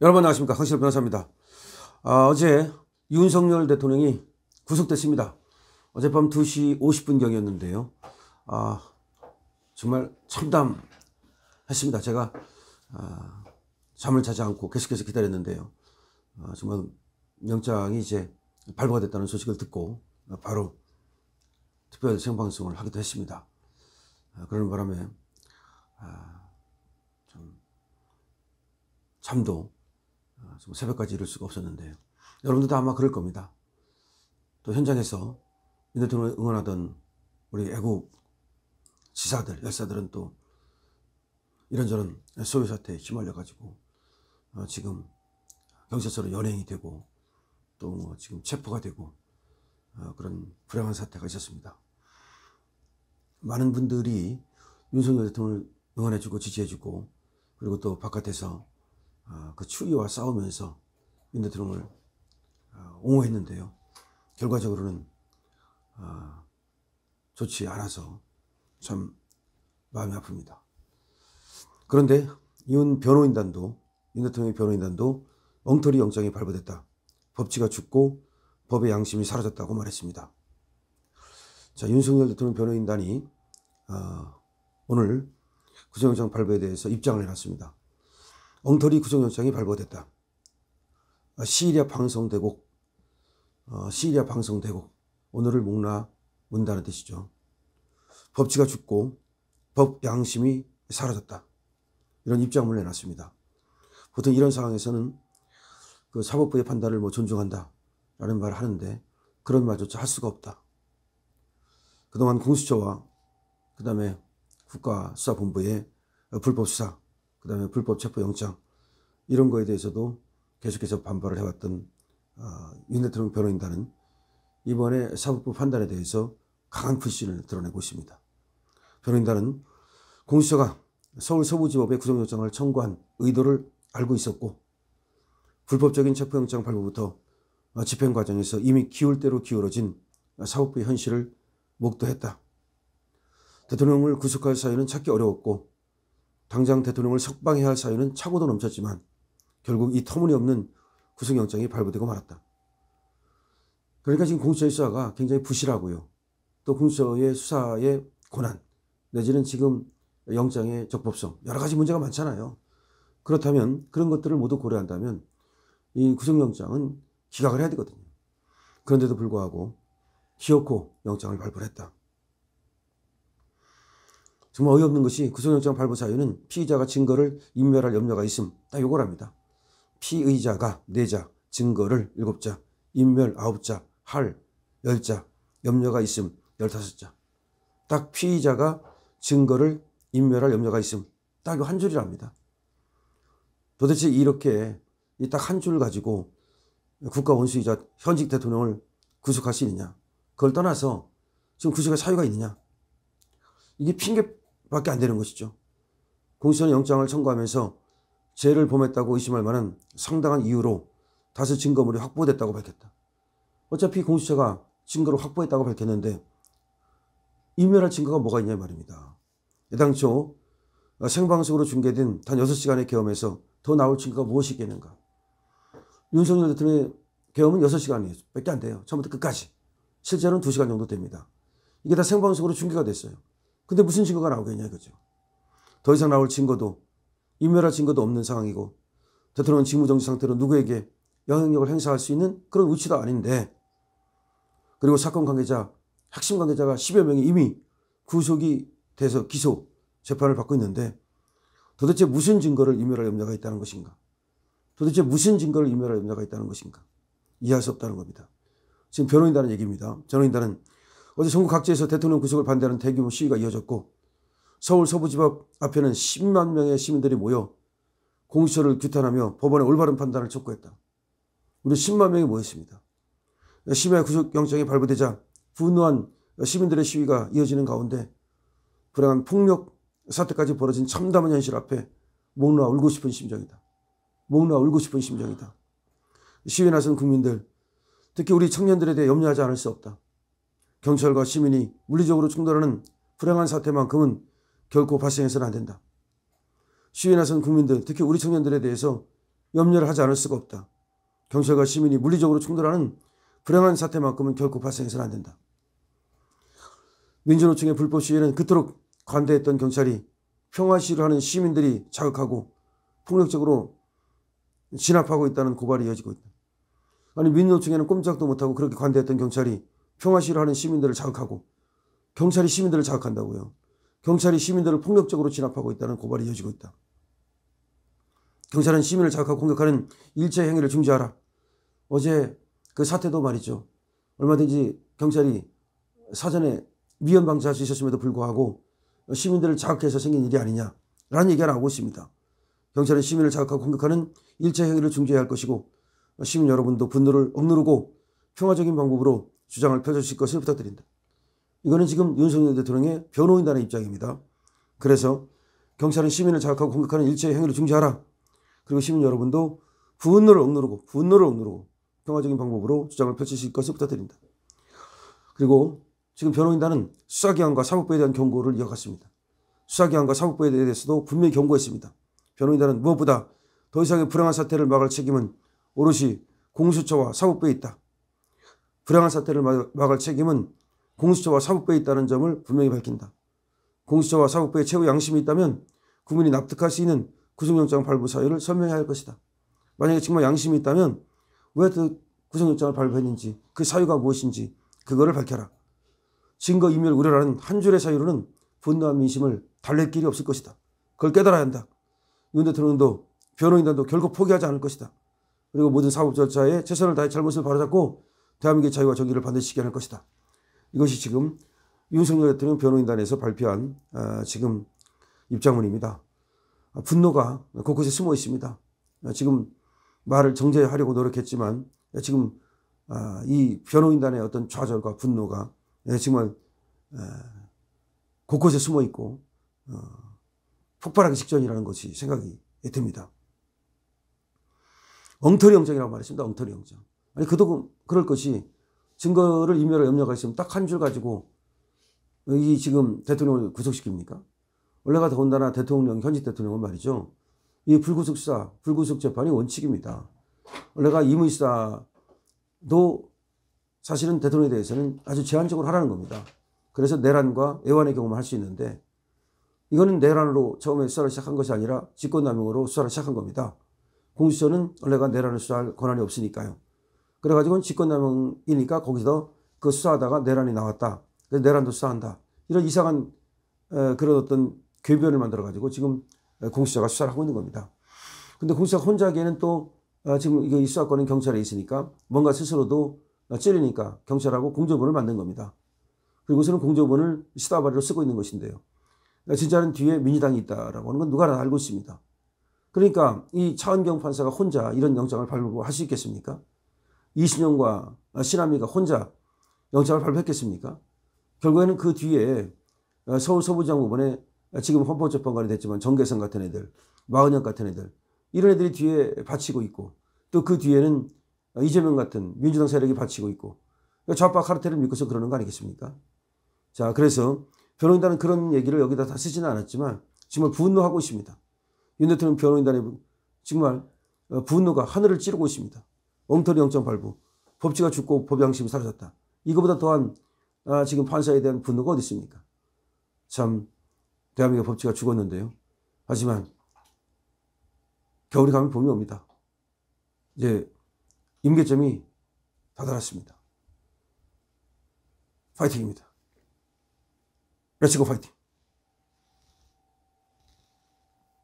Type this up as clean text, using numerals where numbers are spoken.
여러분 안녕하십니까. 강신업 변호사입니다. 어제 윤석열 대통령이 구속됐습니다. 어젯밤 2시 50분경이었는데요. 정말 참담했습니다. 제가 잠을 자지 않고 계속해서 기다렸는데요. 정말 영장이 이제 발부가 됐다는 소식을 듣고 바로 특별 생방송을 하기도 했습니다. 그러는 바람에 잠도 좀 새벽까지 이룰 수가 없었는데요. 여러분들도 아마 그럴 겁니다. 또 현장에서 윤 대통령을 응원하던 우리 애국 지사들, 열사들은 또 이런저런 소요 사태에 휘말려가지고 지금 경찰서로 연행이 되고 또 뭐 지금 체포가 되고 그런 불행한 사태가 있었습니다. 많은 분들이 윤석열 대통령을 응원해주고 지지해주고 그리고 또 바깥에서 그 추위와 싸우면서 윤 대통령을 옹호했는데요. 결과적으로는 좋지 않아서 참 마음이 아픕니다. 그런데 윤 대통령의 변호인단도 엉터리 영장이 발부됐다. 법치가 죽고 법의 양심이 사라졌다고 말했습니다. 자, 윤석열 대통령 변호인단이 오늘 구속영장 발부에 대해서 입장을 내놨습니다. 엉터리 구속영장이 발부됐다. 시리아 방송대국 오늘을 문다는 뜻이죠. 법치가 죽고 법 양심이 사라졌다. 이런 입장을 내놨습니다. 보통 이런 상황에서는 그 사법부의 판단을 존중한다 라는 말을 하는데 그런 말조차 할 수가 없다. 그동안 공수처와 그 다음에 국가수사본부의 불법수사, 그 다음에 불법 체포영장 이런 거에 대해서도 계속해서 반발을 해왔던 윤 대통령 변호인단은 이번에 사법부 판단에 대해서 강한 불신을 드러내고 있습니다. 변호인단은 공수처가 서울 서부지법에 구속영장을 청구한 의도를 알고 있었고 불법적인 체포영장 발부부터 집행 과정에서 이미 기울 대로 기울어진 사법부의 현실을 목도했다. 대통령을 구속할 사유는 찾기 어려웠고 당장 대통령을 석방해야 할 사유는 차고도 넘쳤지만 결국 이 터무니없는 구속영장이 발부되고 말았다. 그러니까 지금 공수처의 수사가 굉장히 부실하고요. 또 공수처의 수사의 고난 내지는 지금 영장의 적법성 여러 가지 문제가 많잖아요. 그렇다면 그런 것들을 모두 고려한다면 이 구속영장은 기각을 해야 되거든요. 그런데도 불구하고 기어코 영장을 발부를 했다. 정말 어이없는 것이 구속영장 발부 사유는 피의자가 증거를 인멸할 염려가 있음. 딱 요거랍니다. 피의자가 4자, 증거를 7자, 인멸 9자, 할 10자, 염려가 있음 15자. 딱 피의자가 증거를 인멸할 염려가 있음. 딱 이거 한 줄이랍니다. 도대체 이렇게 이 딱 한 줄 가지고 국가 원수이자 현직 대통령을 구속할 수 있느냐. 그걸 떠나서 지금 구속의 사유가 있느냐. 이게 핑계밖에 안 되는 것이죠. 공수처는 영장을 청구하면서 죄를 범했다고 의심할 만한 상당한 이유로 다수 증거물이 확보됐다고 밝혔다. 어차피 공수처가 증거를 확보했다고 밝혔는데 인멸할 증거가 뭐가 있냐 말입니다. 애당초 생방송으로 중계된 단 6시간의 계엄에서 더 나올 증거가 무엇이 있겠는가. 윤석열 대통령의 계엄은 6시간밖에 안 돼요. 처음부터 끝까지. 실제로는 2시간 정도 됩니다. 이게 다 생방송으로 중계가 됐어요. 근데 무슨 증거가 나오겠냐 이거죠. 더 이상 나올 증거도 인멸할 증거도 없는 상황이고 대통령은 직무정지 상태로 누구에게 영향력을 행사할 수 있는 그런 위치도 아닌데 그리고 사건 관계자, 핵심 관계자가 10여 명이 이미 구속이 돼서 기소, 재판을 받고 있는데 도대체 무슨 증거를 인멸할 염려가 있다는 것인가? 도대체 무슨 증거를 인멸할 염려가 있다는 것인가? 이해할 수 없다는 겁니다. 지금 변호인단의 얘기입니다. 변호인단은 어제 전국 각지에서 대통령 구속을 반대하는 대규모 시위가 이어졌고 서울 서부지법 앞에는 10만 명의 시민들이 모여 공수처를 규탄하며 법원의 올바른 판단을 촉구했다. 우리 10만 명이 모였습니다. 심야 구속영장이 발부되자 분노한 시민들의 시위가 이어지는 가운데 불행한 폭력 사태까지 벌어진 참담한 현실 앞에 목 놓아 울고 싶은 심정이다. 목 놓아 울고 싶은 심정이다. 시위에 나선 국민들, 특히 우리 청년들에 대해 염려하지 않을 수 없다. 경찰과 시민이 물리적으로 충돌하는 불행한 사태만큼은 결코 발생해서는 안 된다. 시위에 나선 국민들, 특히 우리 청년들에 대해서 염려를 하지 않을 수가 없다. 경찰과 시민이 물리적으로 충돌하는 불행한 사태만큼은 결코 발생해서는 안 된다. 민주노총의 불법 시위에는 그토록 관대했던 경찰이 평화 시위를 하는 시민들이 자극하고 폭력적으로 진압하고 있다는 고발이 이어지고 있다. 아니, 민주노총에는 꼼짝도 못하고 그렇게 관대했던 경찰이 평화 시위를 하는 시민들을 자극하고 경찰이 시민들을 자극한다고요. 경찰이 시민들을 폭력적으로 진압하고 있다는 고발이 이어지고 있다. 경찰은 시민을 자극하고 공격하는 일체 행위를 중지하라. 어제 그 사태도 말이죠. 얼마든지 경찰이 사전에 위험 방지할 수 있었음에도 불구하고 시민들을 자극해서 생긴 일이 아니냐라는 얘기가 나오고 있습니다. 경찰은 시민을 자극하고 공격하는 일체 행위를 중지해야 할 것이고 시민 여러분도 분노를 억누르고 평화적인 방법으로 주장을 펼쳐주실 것을 부탁드린다. 이거는 지금 윤석열 대통령의 변호인단의 입장입니다. 그래서 경찰은 시민을 자극하고 공격하는 일체 행위를 중지하라. 그리고 시민 여러분도 분노를 억누르고 평화적인 방법으로 주장을 펼치실 것을 부탁드립니다. 그리고 지금 변호인단은 수사기관과 사법부에 대한 경고를 이어갔습니다. 수사기관과 사법부에 대해서도 분명히 경고했습니다. 변호인단은 무엇보다 더 이상의 불행한 사태를 막을 책임은 오롯이 공수처와 사법부에 있다. 불행한 사태를 막을 책임은 공수처와 사법부에 있다는 점을 분명히 밝힌다. 공수처와 사법부에 최후 양심이 있다면 국민이 납득할 수 있는 구속영장 발부 사유를 설명해야 할 것이다. 만약에 정말 양심이 있다면 왜 그 구속영장을 발부했는지, 그 사유가 무엇인지 그거를 밝혀라. 증거인멸 우려라는 한 줄의 사유로는 분노한 민심을 달랠 길이 없을 것이다. 그걸 깨달아야 한다. 윤 대통령도 변호인단도 결코 포기하지 않을 것이다. 그리고 모든 사법 절차에 최선을 다해 잘못을 바로잡고 대한민국의 자유와 정의를 반드시 지켜낼 것이다. 이것이 지금 윤석열 대통령 변호인단에서 발표한 지금 입장문입니다. 분노가 곳곳에 숨어 있습니다. 지금 말을 정제하려고 노력했지만 지금 이 변호인단의 어떤 좌절과 분노가 정말 곳곳에 숨어 있고 폭발하기 직전이라는 것이 생각이 듭니다. 엉터리 영장이라고 말했습니다. 엉터리 영장. 아니, 그도 그럴 것이 증거를 인멸할 염려가 있으면 딱 한 줄 가지고 이 지금 대통령을 구속시킵니까? 원래가 더군다나 대통령, 현직 대통령은 말이죠. 이 불구속 수사, 불구속 재판이 원칙입니다. 원래가 임의수사도 사실은 대통령에 대해서는 아주 제한적으로 하라는 겁니다. 그래서 내란과 애완의 경우만 할 수 있는데 이거는 내란으로 처음에 수사를 시작한 것이 아니라 직권남용으로 수사를 시작한 겁니다. 공수처는 원래가 내란을 수사할 권한이 없으니까요. 그래가지고 직권남용이니까 거기서 그 수사하다가 내란이 나왔다. 그래서 내란도 수사한다. 이런 이상한 그런 어떤 궤변을 만들어가지고 지금 공수처가 수사를 하고 있는 겁니다. 근데 공수처가 혼자 하기에는 또 지금 이 수사권은 경찰에 있으니까 뭔가 스스로도 찔리니까 경찰하고 공조본을 만든 겁니다. 그리고서는 공조본을 수사발이로 쓰고 있는 것인데요. 진짜는 뒤에 민주당이 있다라고 하는 건 누가 알고 있습니다. 그러니까 이 차은경 판사가 혼자 이런 영장을 발부할 수 있겠습니까? 이신영과 신하미가 혼자 영장을 발부했겠습니까? 결국에는 그 뒤에 서울 서부지방법원에 지금 헌법재판관이 됐지만 정계성 같은 애들, 마은영 같은 애들, 이런 애들이 뒤에 바치고 있고 또 그 뒤에는 이재명 같은 민주당 세력이 바치고 있고 좌파 카르텔을 믿고서 그러는 거 아니겠습니까? 자, 그래서 변호인단은 그런 얘기를 여기다 다 쓰지는 않았지만 정말 분노하고 있습니다. 윤 대통령 변호인단의 정말 분노가 하늘을 찌르고 있습니다. 엉터리 영장 발부, 법치가 죽고 법양심이 사라졌다. 이거보다 더한 지금 판사에 대한 분노가 어디 있습니까? 참 대한민국 법치가 죽었는데요. 하지만 겨울이 가면 봄이 옵니다. 이제 임계점이 다다랐습니다. 파이팅입니다. 렛츠고 파이팅.